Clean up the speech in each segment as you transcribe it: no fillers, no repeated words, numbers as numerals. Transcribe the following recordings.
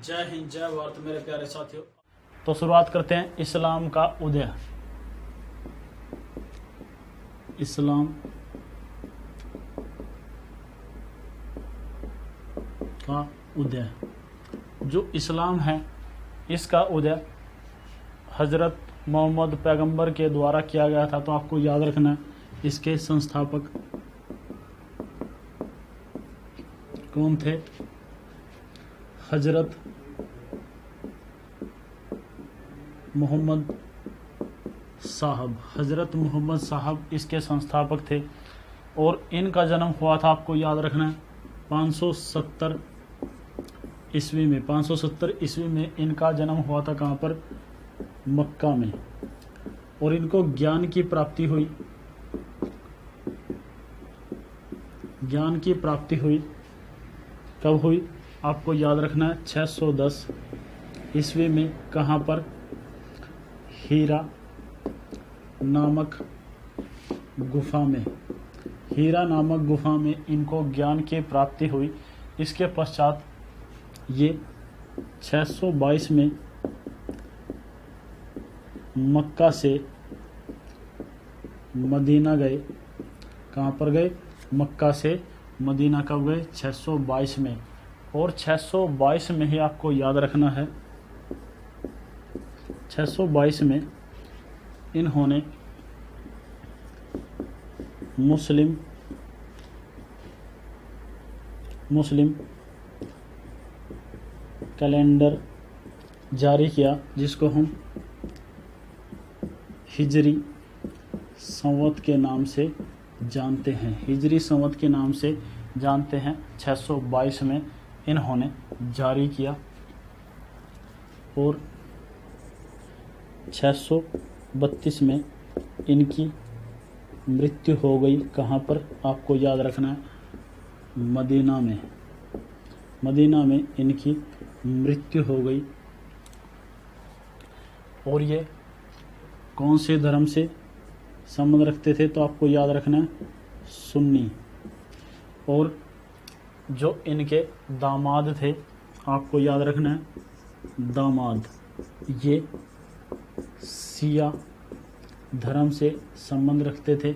जय हिंद, जय भारत मेरे प्यारे साथियों। तो शुरुआत करते हैं इस्लाम का उदय। इस्लाम का उदय, जो इस्लाम है इसका उदय हजरत मोहम्मद पैगंबर के द्वारा किया गया था। तो आपको याद रखना है इसके संस्थापक कौन थे। हजरत मोहम्मद साहब, हजरत मोहम्मद साहब इसके संस्थापक थे। और इनका जन्म हुआ था, आपको याद रखना है, 570 ईस्वी में। 570 ईस्वी में इनका जन्म हुआ था। कहाँ पर? मक्का में। और इनको ज्ञान की प्राप्ति हुई। ज्ञान की प्राप्ति हुई कब हुई? आपको याद रखना है 610 ईस्वी में। कहाँ पर? हीरा नामक गुफा में। हीरा नामक गुफा में इनको ज्ञान की प्राप्ति हुई। इसके पश्चात ये 622 में मक्का से मदीना गए। कहाँ पर गए? मक्का से मदीना कब गए? 622 में। और 622 में ही आपको याद रखना है 622 में इन्होंने मुस्लिम कैलेंडर जारी किया, जिसको हम हिजरी संवत के नाम से जानते हैं। हिजरी संवत के नाम से जानते हैं। 622 में इन्होंने जारी किया और 632 में इनकी मृत्यु हो गई। कहाँ पर? आपको याद रखना है मदीना में। मदीना में इनकी मृत्यु हो गई। और ये कौन से धर्म से संबंध रखते थे? तो आपको याद रखना है सुन्नी। और जो इनके दामाद थे, आपको याद रखना है दामाद, ये शिया धर्म से संबंध रखते थे।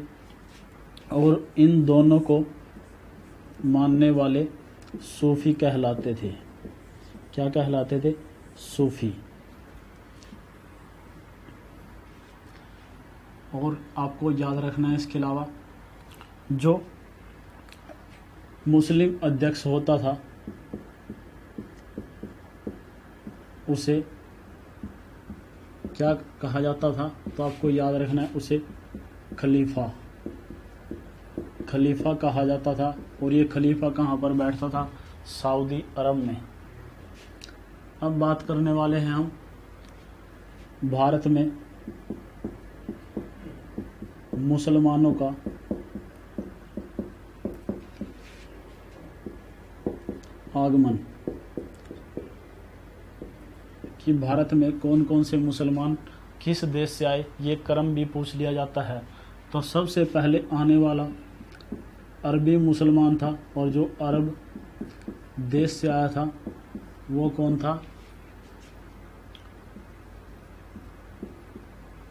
और इन दोनों को मानने वाले सूफी कहलाते थे। क्या कहलाते थे? सूफी। और आपको याद रखना है इसके अलावा जो मुस्लिम अध्यक्ष होता था उसे क्या कहा जाता था? तो आपको याद रखना है उसे खलीफा कहा जाता था। और ये खलीफा कहाँ पर बैठता था? सऊदी अरब में। अब बात करने वाले हैं हम भारत में मुसलमानों का आगमन, कि भारत में कौन कौन से मुसलमान किस देश से आए, ये क्रम भी पूछ लिया जाता है। तो सबसे पहले आने वाला अरबी मुसलमान था। और जो अरब देश से आया था वो कौन था?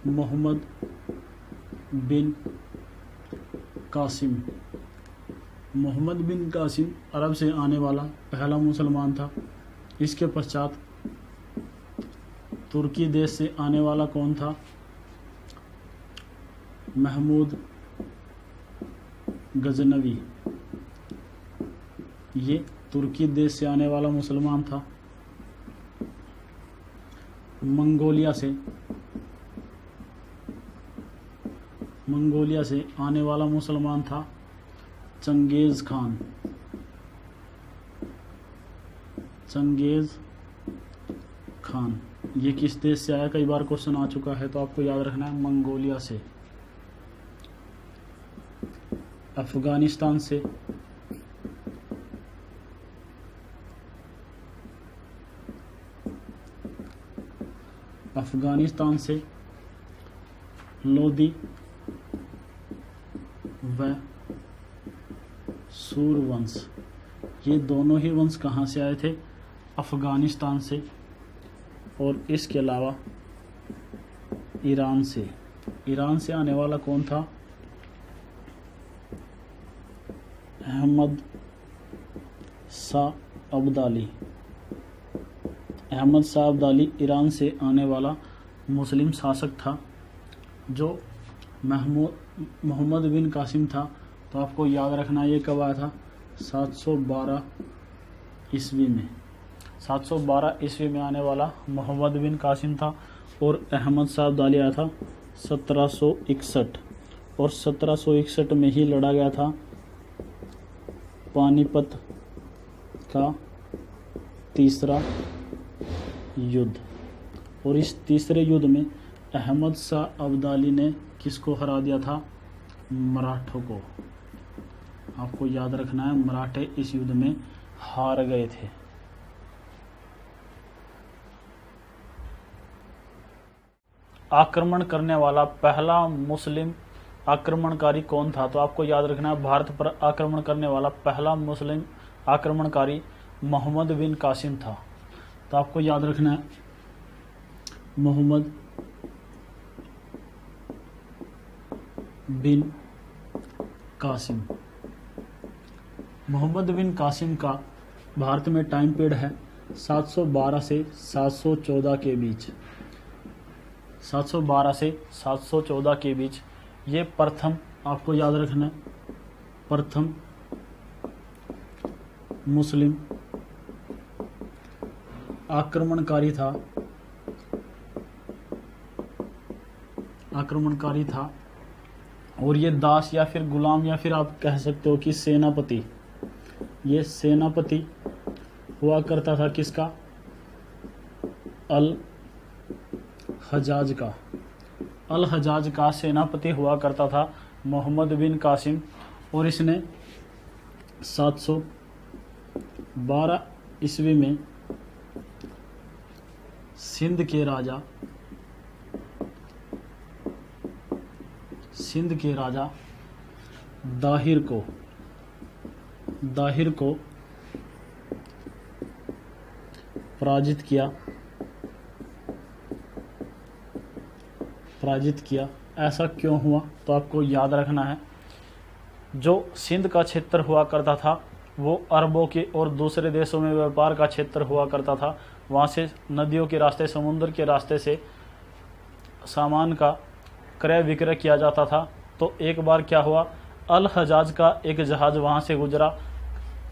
मोहम्मद बिन कासिम। मोहम्मद बिन कासिम अरब से आने वाला पहला मुसलमान था। इसके पश्चात तुर्की देश से आने वाला कौन था? महमूद गजनवी। ये तुर्की देश से आने वाला मुसलमान था। मंगोलिया से आने वाला मुसलमान था चंगेज खान। ये किस देश से आया? कई बार क्वेश्चन आ चुका है, तो आपको याद रखना है मंगोलिया से। अफगानिस्तान से लोदी व सूरवंश, ये दोनों ही वंश कहाँ से आए थे? अफ़गानिस्तान से और इसके अलावा ईरान से। ईरान से आने वाला कौन था? अहमद शाह अब्दाली। अहमद शाह अब्दाली ईरान से आने वाला मुस्लिम शासक था जो मोहम्मद बिन कासिम था। तो आपको याद रखना ये कब आया था? 712 ईस्वी में। 712 ईस्वी में आने वाला मोहम्मद बिन कासिम था और अहमद शाह अब्दाली आया था 1761। और 1761 में ही लड़ा गया था पानीपत का तीसरा युद्ध। और इस तीसरे युद्ध में अहमद शाह अब्दाली ने किसको हरा दिया था? मराठों को। आपको याद रखना है, मराठे इस युद्ध में हार गए थे। आक्रमण करने वाला पहला मुस्लिम आक्रमणकारी कौन था? तो आपको याद रखना है, भारत पर आक्रमण करने वाला पहला मुस्लिम आक्रमणकारी मोहम्मद बिन कासिम था। तो आपको याद रखना है, मोहम्मद बिन कासिम। मोहम्मद बिन कासिम का भारत में टाइम पीरियड है 712 से 714 के बीच। 712 से 714 के बीच ये प्रथम, आपको याद रखना, प्रथम मुस्लिम आक्रमणकारी था। और ये दास या फिर गुलाम या फिर आप कह सकते हो कि सेनापति, ये सेनापति हुआ करता था किसका? अल हजाज का। अल हजाज का सेनापति हुआ करता था मोहम्मद बिन कासिम। और इसने 712 ईस्वी में सिंध के राजा दाहिर को पराजित किया। ऐसा क्यों हुआ? तो आपको याद रखना है, जो सिंध का क्षेत्र हुआ करता था वो अरबों के और दूसरे देशों में व्यापार का क्षेत्र हुआ करता था। वहाँ से नदियों के रास्ते, समुद्र के रास्ते से सामान का क्रय विक्रय किया जाता था। तो एक बार क्या हुआ, अल हजाज का एक जहाज वहाँ से गुजरा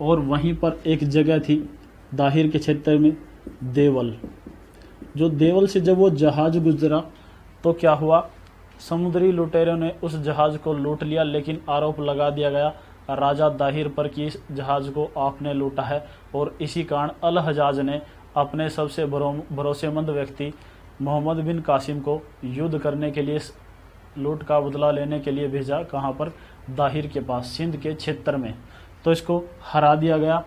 और वहीं पर एक जगह थी दाहिर के क्षेत्र में देवल। जो देवल से जब वो जहाज गुजरा तो क्या हुआ, समुद्री लुटेरों ने उस जहाज को लूट लिया। लेकिन आरोप लगा दिया गया राजा दाहिर पर कि इस जहाज को आपने लूटा है। और इसी कारण अल हजाज ने अपने सबसे भरोसेमंद व्यक्ति मोहम्मद बिन कासिम को युद्ध करने के लिए, लूट का बदला लेने के लिए भेजा। कहाँ पर? दाहिर के पास, सिंध के क्षेत्र में। तो इसको हरा दिया गया।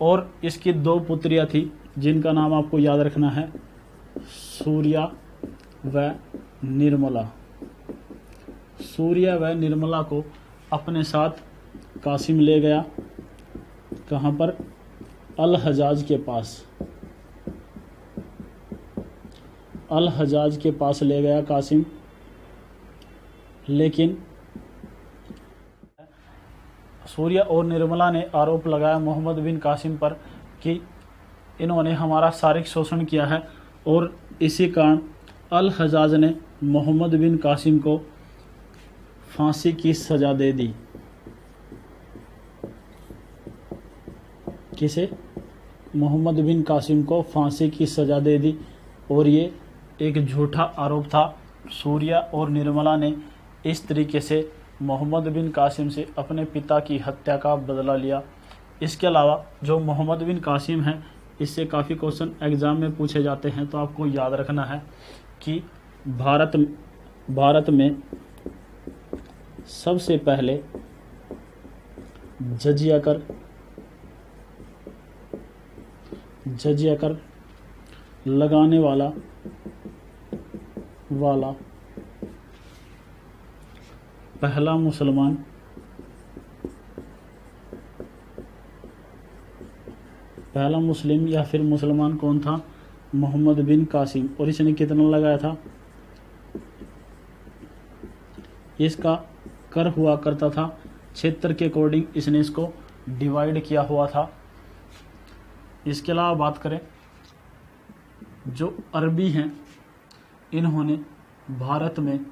और इसकी 2 पुत्रियां थी जिनका नाम आपको याद रखना है, सूर्या व निर्मला। सूर्या व निर्मला को अपने साथ कासिम ले गया। कहाँ पर? अल हजाज के पास। अल हजाज के पास ले गया कासिम। लेकिन सूर्या और निर्मला ने आरोप लगाया मोहम्मद बिन कासिम पर कि इन्होंने हमारा शारीरिक शोषण किया है। और इसी कारण अल हजाज ने मोहम्मद बिन कासिम को फांसी की सजा दे दी। किसे? मोहम्मद बिन कासिम को फांसी की सजा दे दी। और ये एक झूठा आरोप था। सूर्या और निर्मला ने इस तरीके से मोहम्मद बिन कासिम से अपने पिता की हत्या का बदला लिया। इसके अलावा जो मोहम्मद बिन कासिम है, इससे काफ़ी क्वेश्चन एग्जाम में पूछे जाते हैं। तो आपको याद रखना है कि भारत में सबसे पहले जजिया कर लगाने वाला पहला मुसलमान पहला मुस्लिम या फिर मुसलमान कौन था? मोहम्मद बिन कासिम। और इसने कितना लगाया था? इसका कर हुआ करता था क्षेत्र के अकॉर्डिंग, इसने इसको डिवाइड किया हुआ था। इसके अलावा बात करें जो अरबी हैं, इन्होंने भारत में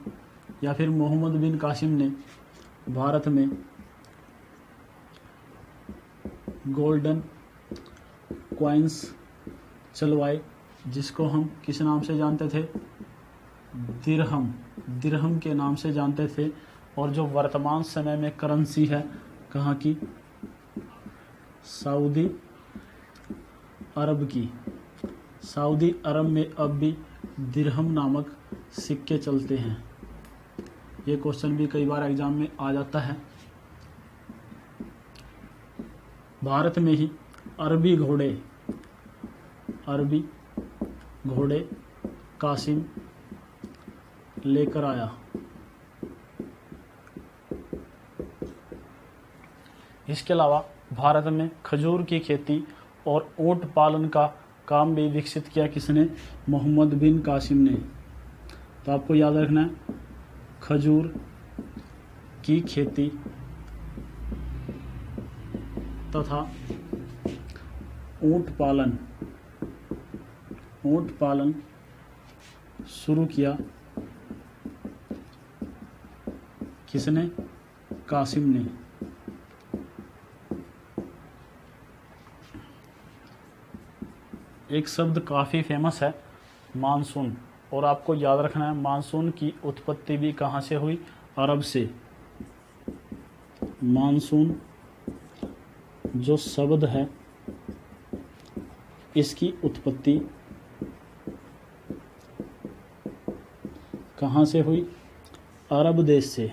या फिर मोहम्मद बिन कासिम ने भारत में गोल्डन कॉइन्स चलवाए, जिसको हम किस नाम से जानते थे? दिरहम के नाम से जानते थे। और जो वर्तमान समय में करेंसी है कहाँ की? सऊदी अरब की। सऊदी अरब में अब भी दिरहम नामक सिक्के चलते हैं। ये क्वेश्चन भी कई बार एग्जाम में आ जाता है। भारत में ही अरबी घोड़े कासिम लेकर आया। इसके अलावा भारत में खजूर की खेती और ऊंट पालन का काम भी विकसित किया किसने? मोहम्मद बिन कासिम ने। तो आपको याद रखना है, खजूर की खेती तथा ऊंट पालन शुरू किया किसने? कासिम ने। एक शब्द काफ़ी फेमस है, मानसून। और आपको याद रखना है, मानसून की उत्पत्ति भी कहाँ से हुई? अरब से। मानसून जो शब्द है, इसकी उत्पत्ति कहाँ से हुई? अरब देश से।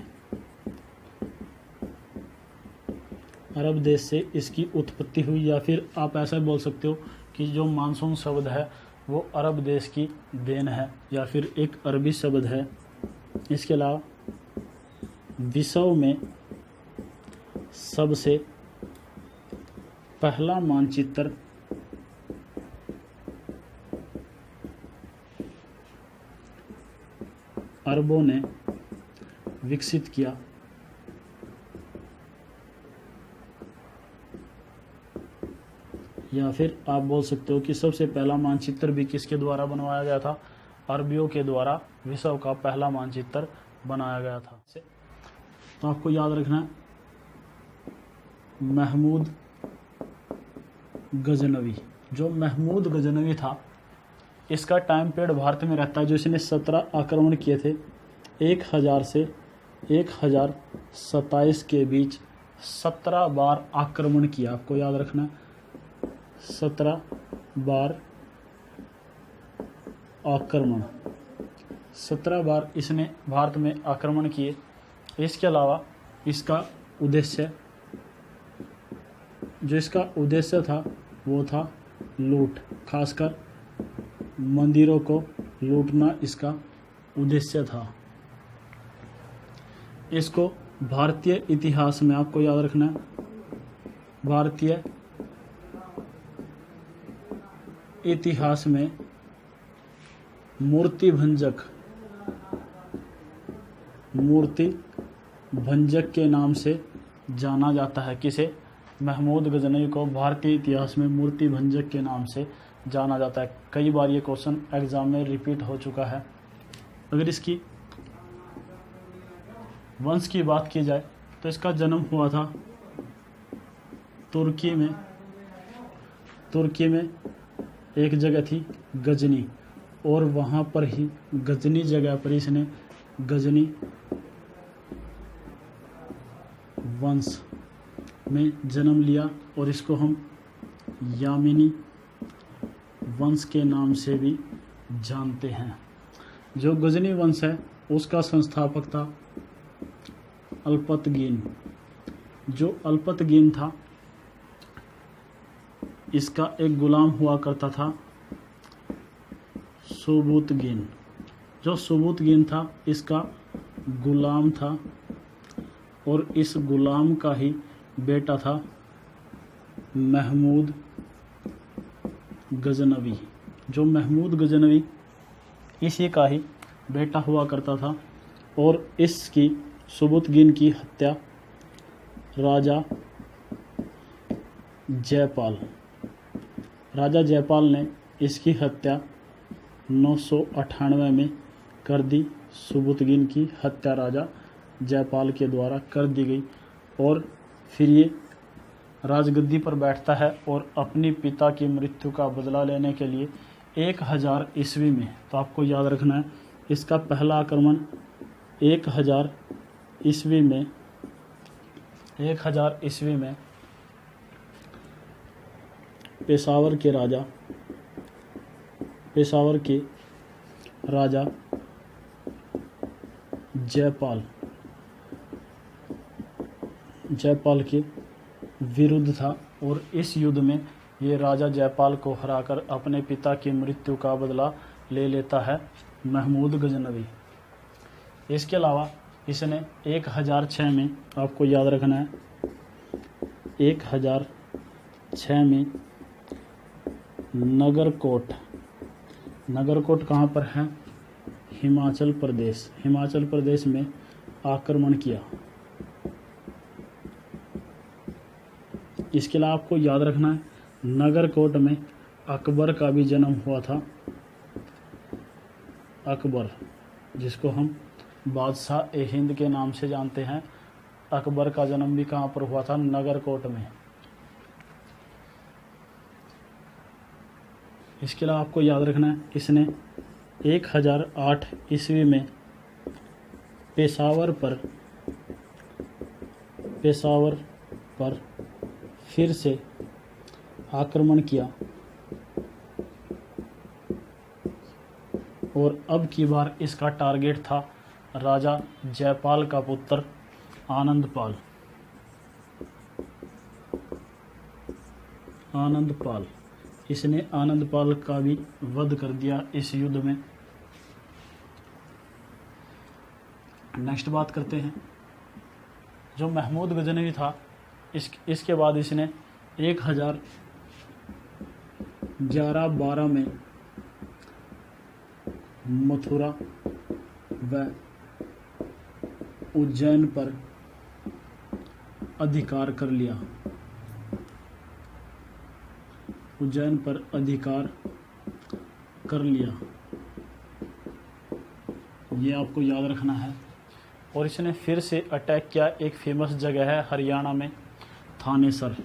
अरब देश से इसकी उत्पत्ति हुई, या फिर आप ऐसा बोल सकते हो कि जो मानसून शब्द है वो अरब देश की देन है, या फिर एक अरबी शब्द है। इसके अलावा विश्व में सबसे पहला मानचित्र अरबों ने विकसित किया। या फिर आप बोल सकते हो कि सबसे पहला मानचित्र भी किसके द्वारा बनवाया गया था? अरबियों के द्वारा विश्व का पहला मानचित्र बनाया गया था। तो आपको याद रखना है, महमूद गजनवी। जो महमूद गजनवी था, इसका टाइम पीरियड भारत में रहता है, जो इसने 17 आक्रमण किए थे। 1000 से 1027 के बीच 17 बार आक्रमण किया। आपको याद रखना है, 17 बार आक्रमण, 17 बार इसने भारत में आक्रमण किए। इसके अलावा इसका उद्देश्य, जो इसका उद्देश्य था वो था लूट, खासकर मंदिरों को लूटना इसका उद्देश्य था। इसको भारतीय इतिहास में, आपको याद रखना है, भारतीय इतिहास में मूर्ति भंजक के नाम से जाना जाता है। किसे? महमूद गजनवी को भारतीय इतिहास में मूर्ति भंजक के नाम से जाना जाता है। कई बार ये क्वेश्चन एग्जाम में रिपीट हो चुका है। अगर इसकी वंश की बात की जाए तो इसका जन्म हुआ था तुर्की में एक जगह थी गजनी, और वहाँ पर ही गजनी जगह पर इसने गजनी वंश में जन्म लिया, और इसको हम यामिनी वंश के नाम से भी जानते हैं। जो गजनी वंश है उसका संस्थापक था अल्पतगीन। जो अल्पतगीन था, इसका एक गुलाम हुआ करता था सुबुतगीन। जो सुबुतगीन था इसका गुलाम था, और इस गुलाम का ही बेटा था महमूद गजनवी, जो महमूद गजनवी इसी का ही बेटा हुआ करता था और इसकी सुबुतगिन की हत्या राजा जयपाल ने इसकी हत्या 998 में कर दी। सुबुतगिन की हत्या राजा जयपाल के द्वारा कर दी गई और फिर ये राजगद्दी पर बैठता है और अपनी पिता की मृत्यु का बदला लेने के लिए 1000 ईस्वी में, तो आपको याद रखना है इसका पहला आक्रमण 1000 ईस्वी में पेशावर के राजा जयपाल के विरुद्ध था और इस युद्ध में ये राजा जयपाल को हराकर अपने पिता की मृत्यु का बदला ले लेता है महमूद गजनवी। इसके अलावा इसने 1006 में, आपको याद रखना है 1006 में नगरकोट कहाँ पर है? हिमाचल प्रदेश में आक्रमण किया। इसके अलावा आपको याद रखना है नगरकोट में अकबर का भी जन्म हुआ था। अकबर, जिसको हम बादशाह ए हिंद के नाम से जानते हैं, अकबर का जन्म भी कहाँ पर हुआ था? नगरकोट में। इसके अलावा आपको याद रखना है इसने 1008 ईस्वी में पेशावर पर फिर से आक्रमण किया और अब की बार इसका टारगेट था राजा जयपाल का पुत्र आनंदपाल। इसने आनंदपाल का भी वध कर दिया इस युद्ध में। नेक्स्ट बात करते हैं, जो महमूद गजनवी था इसके बाद इसने 1011-12 में मथुरा व उज्जैन पर अधिकार कर लिया। ये आपको याद रखना है। और इसने फिर से अटैक किया। एक फेमस जगह है हरियाणा में थानेसर,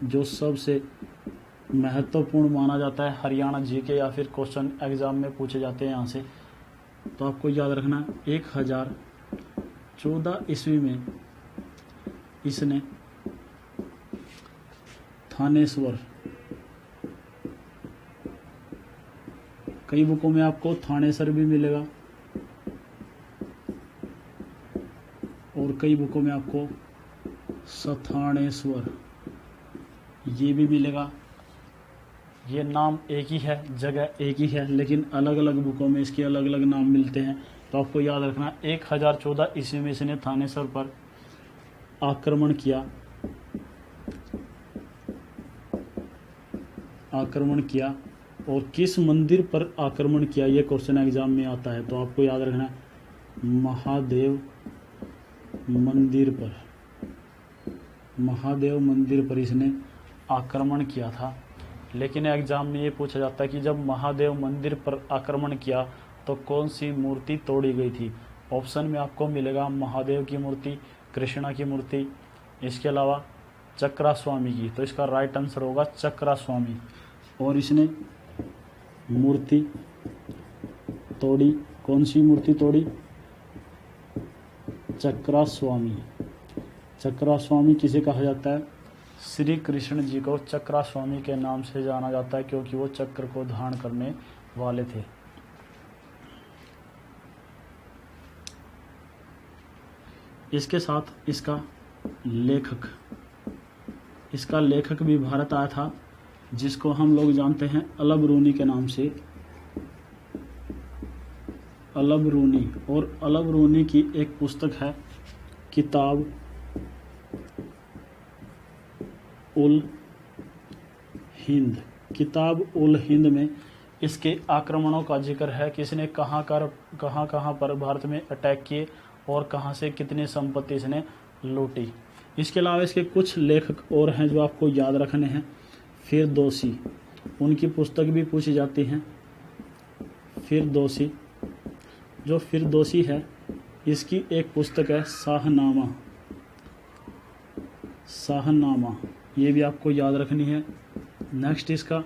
जो सबसे महत्वपूर्ण माना जाता है हरियाणा जीके या फिर क्वेश्चन एग्जाम में पूछे जाते हैं यहाँ से। तो आपको याद रखना 1014 ईस्वी में इसने थानेश्वर, कई बुकों में आपको थानेसर भी मिलेगा और कई बुकों में आपको सथानेश्वर ये भी मिलेगा। ये नाम एक ही है, जगह एक ही है, लेकिन अलग अलग बुकों में इसके अलग अलग नाम मिलते हैं। तो आपको याद रखना 1014 ईस्वी में इसने थानेसर पर आक्रमण किया और किस मंदिर पर आक्रमण किया ये क्वेश्चन एग्जाम में आता है। तो आपको याद रखना महादेव मंदिर पर इसने आक्रमण किया था। लेकिन एग्जाम में ये पूछा जाता है कि जब महादेव मंदिर पर आक्रमण किया तो कौन सी मूर्ति तोड़ी गई थी। ऑप्शन में आपको मिलेगा महादेव की मूर्ति, कृष्णा की मूर्ति, इसके अलावा चक्रास्वामी की। तो इसका राइट आंसर होगा चक्रास्वामी। और इसने मूर्ति तोड़ी, कौन सी मूर्ति तोड़ी? चक्रास्वामी किसे कहा जाता है? श्री कृष्ण जी को चक्रास्वामी के नाम से जाना जाता है, क्योंकि वो चक्र को धारण करने वाले थे। इसके साथ इसका लेखक भी भारत आया था, जिसको हम लोग जानते हैं अलब रूनी के नाम से। अलब रूनी, और अलब रूनी की एक पुस्तक है किताब उल हिंद। किताब उल हिंद में इसके आक्रमणों का जिक्र है, किसने कहाँ पर भारत में अटैक किए और कहाँ से कितनी संपत्ति इसने लूटी। इसके अलावा इसके कुछ लेखक और हैं जो आपको याद रखने हैं। फिरदौसी, उनकी पुस्तक भी पूछी जाती हैं। फिरदौसी, जो फिरदौसी है इसकी एक पुस्तक है शाहनामा, शाहनामा, ये भी आपको याद रखनी है। नेक्स्ट इसका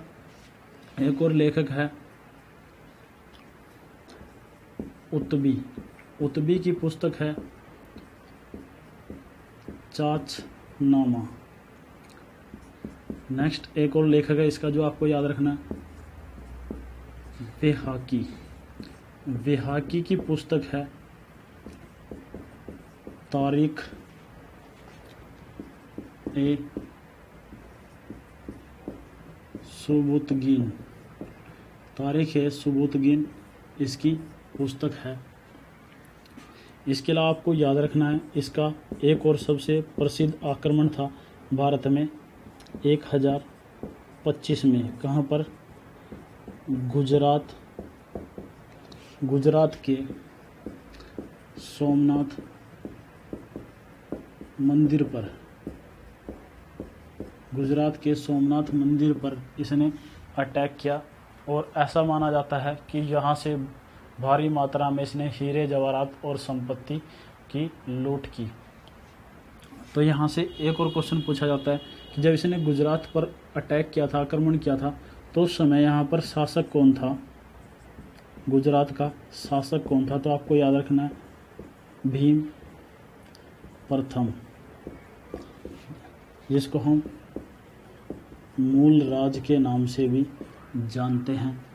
एक और लेखक है उत्बी, उत्बी की पुस्तक है चाचनामा। नेक्स्ट एक और लेखक है इसका जो आपको याद रखना है वेहाकी, वेहाकी की पुस्तक है तारीख ए सुबुतगीन, तारीख ए सुबुतगीन इसकी पुस्तक है। इसके अलावा आपको याद रखना है इसका एक और सबसे प्रसिद्ध आक्रमण था भारत में 1025 में। कहाँ पर? गुजरात के सोमनाथ मंदिर पर, गुजरात के सोमनाथ मंदिर पर इसने अटैक किया और ऐसा माना जाता है कि यहाँ से भारी मात्रा में इसने हीरे जवाहरात और संपत्ति की लूट की। तो यहाँ से एक और क्वेश्चन पूछा जाता है कि जब इसने गुजरात पर अटैक किया था, आक्रमण किया था, तो उस समय यहाँ पर शासक कौन था? गुजरात का शासक कौन था? तो आपको याद रखना है भीम प्रथम, जिसको हम मूल राज के नाम से भी जानते हैं।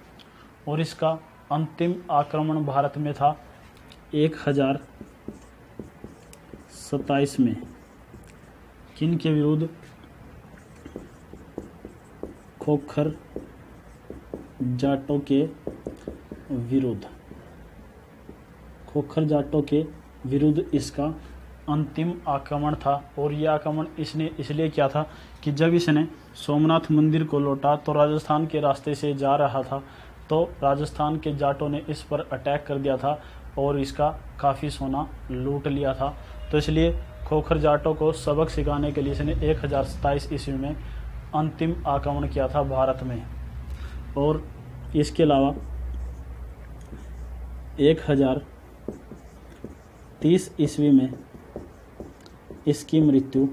और इसका अंतिम आक्रमण भारत में था 1027 में। किन के विरुद्ध? खोखर जाटों के विरुद्ध, खोखर जाटों के विरुद्ध इसका अंतिम आक्रमण था। और यह आक्रमण इसने इसलिए किया था कि जब इसने सोमनाथ मंदिर को लौटा तो राजस्थान के रास्ते से जा रहा था, तो राजस्थान के जाटों ने इस पर अटैक कर दिया था और इसका काफ़ी सोना लूट लिया था। तो इसलिए खोखर जाटों को सबक सिखाने के लिए इसने 1027 ईस्वी में अंतिम आक्रमण किया था भारत में। और इसके अलावा 1030 ईस्वी में इसकी मृत्यु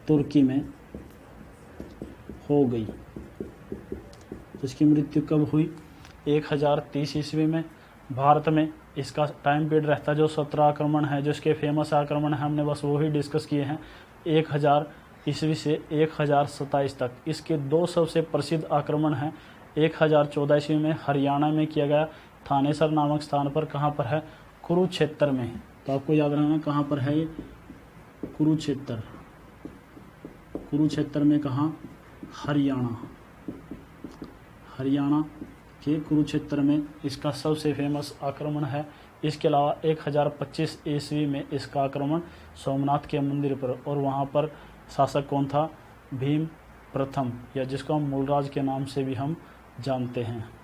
तुर्की में हो गई। तो इसकी मृत्यु कब हुई? 1030 ईस्वी में। भारत में इसका टाइम पीरियड रहता है जो 17 आक्रमण है, जो इसके फेमस आक्रमण है, हमने बस वो ही डिस्कस किए हैं 1000 ईस्वी से 1027 तक। इसके दो सबसे प्रसिद्ध आक्रमण हैं। 1014 ईस्वी में हरियाणा में किया गया, थानेसर नामक स्थान पर। कहाँ पर है? कुरुक्षेत्र में। तो आपको याद रखना कहाँ पर है ये? कुरुक्षेत्र, कुरुक्षेत्र में कहाँ? हरियाणा, हरियाणा के कुरुक्षेत्र में इसका सबसे फेमस आक्रमण है। इसके अलावा 1025 ईस्वी में इसका आक्रमण सोमनाथ के मंदिर पर, और वहाँ पर शासक कौन था? भीम प्रथम, या जिसको हम मूलराज के नाम से भी हम जानते हैं।